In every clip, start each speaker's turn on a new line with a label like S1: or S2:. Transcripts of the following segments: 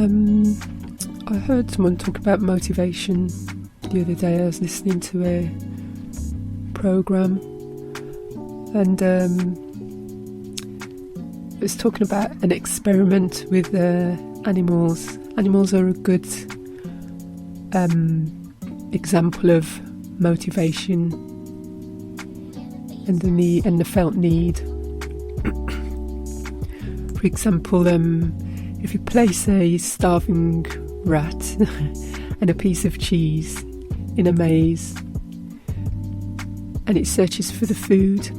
S1: I heard someone talk about motivation the other day. I was listening to a program, and it was talking about an experiment with animals. Animals are a good example of motivation and the felt need. For example, if you place a starving rat and a piece of cheese in a maze, and it searches for the food,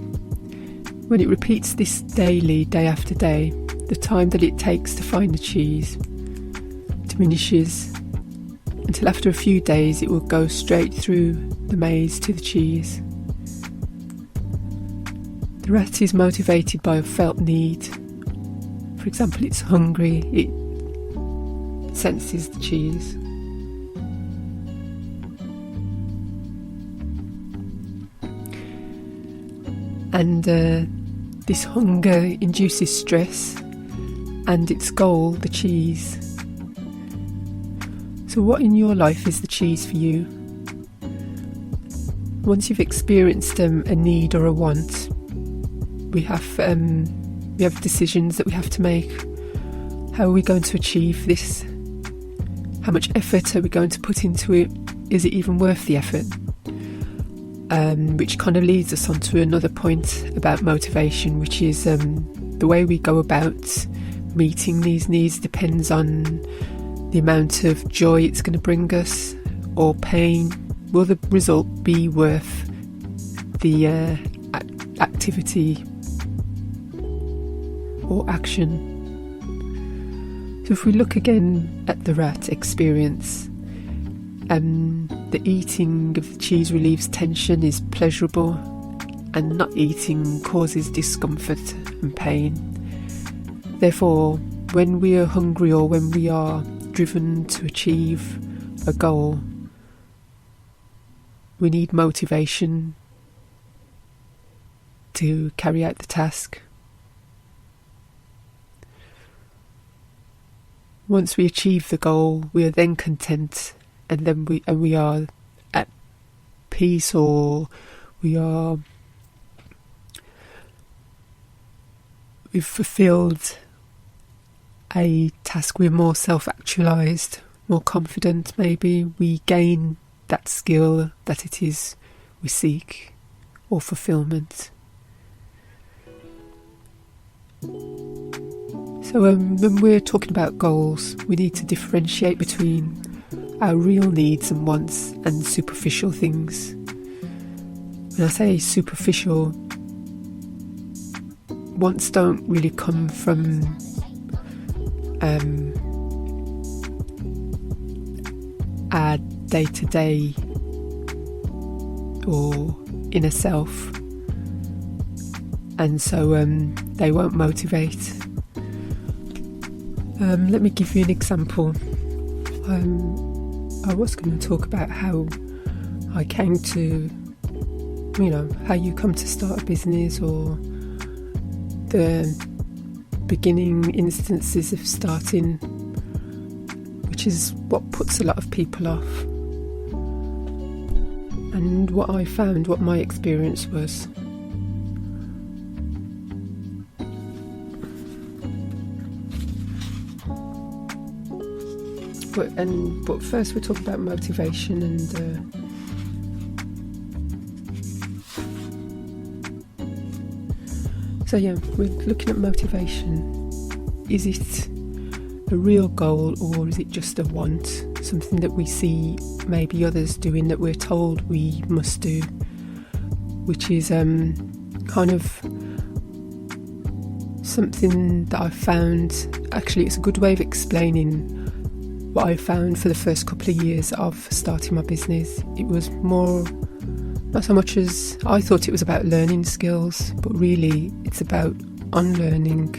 S1: when it repeats this daily, day after day, the time that it takes to find the cheese diminishes until after a few days it will go straight through the maze to the cheese. The rat is motivated by a felt need. For example, it's hungry, it senses the cheese. And this hunger induces stress, and its goal, the cheese. So what in your life is the cheese for you? Once you've experienced a need or a want, we have decisions that we have to make. How are we going to achieve this? How much effort are we going to put into it? Is it even worth the effort? Which kind of leads us on to another point about motivation, which is the way we go about meeting these needs depends on the amount of joy it's going to bring us, or pain. Will the result be worth the activity or action? So if we look again at the rat experience, the eating of the cheese relieves tension, is pleasurable, and not eating causes discomfort and pain. Therefore, when we are hungry or when we are driven to achieve a goal, we need motivation to carry out the task. Once we achieve the goal, we are then content, and then we are at peace, or we've fulfilled a task. We're more self-actualized, more confident. Maybe we gain that skill that it is we seek, or fulfillment. So when we're talking about goals, we need to differentiate between our real needs and wants and superficial things. When I say superficial, wants don't really come from our day-to-day or inner self, and so they won't motivate. Let me give you an example. I was going to talk about how I came to, how you come to start a business, or the beginning instances of starting, which is what puts a lot of people off. And what I found, what my experience was. But first we're talking about motivation, and we're looking at motivation. Is it a real goal, or is it just a want? Something that we see maybe others doing, that we're told we must do, which is kind of something that I've found. Actually, it's a good way of explaining what I found for the first couple of years of starting my business. It was more, not so much as I thought it was about learning skills, but really it's about unlearning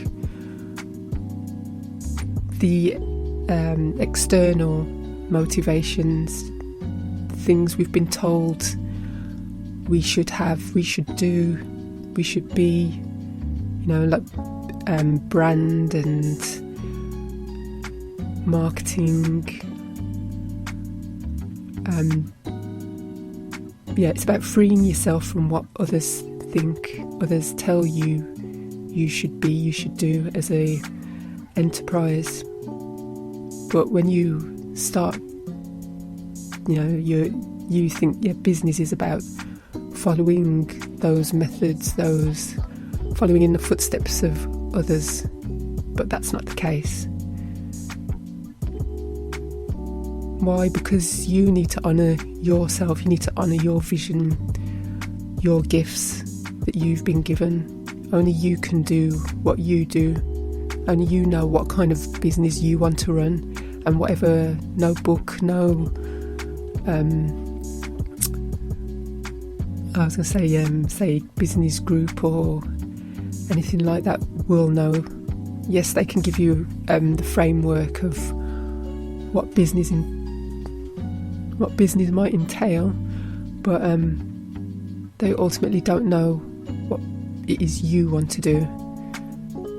S1: the external motivations, things we've been told we should have, we should do, we should be, like brand and marketing. It's about freeing yourself from what others think, others tell you should be, you should do as a enterprise. But when you start, you think business is about following those methods, following in the footsteps of others, but that's not the case. Why? Because you need to honour yourself, you need to honour your vision, your gifts that you've been given. Only you can do what you do. Only you know what kind of business you want to run, and whatever, no book, say business group or anything like that will know. Yes, they can give you the framework of what business might entail, but they ultimately don't know what it is you want to do,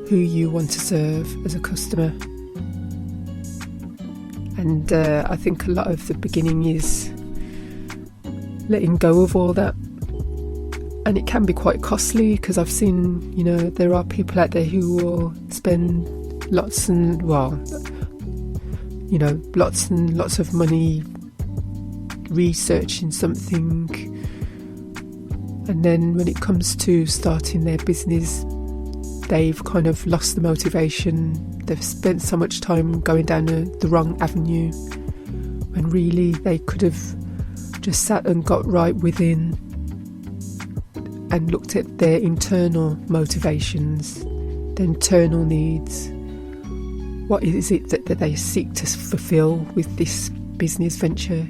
S1: who you want to serve as a customer. And I think a lot of the beginning is letting go of all that, and it can be quite costly, because I've seen, there are people out there who will spend lots and lots of money researching something, and then when it comes to starting their business, they've kind of lost the motivation. They've spent so much time going down the wrong avenue, when really they could have just sat and got right within and looked at their internal motivations, their internal needs. What is it that they seek to fulfill with this business venture?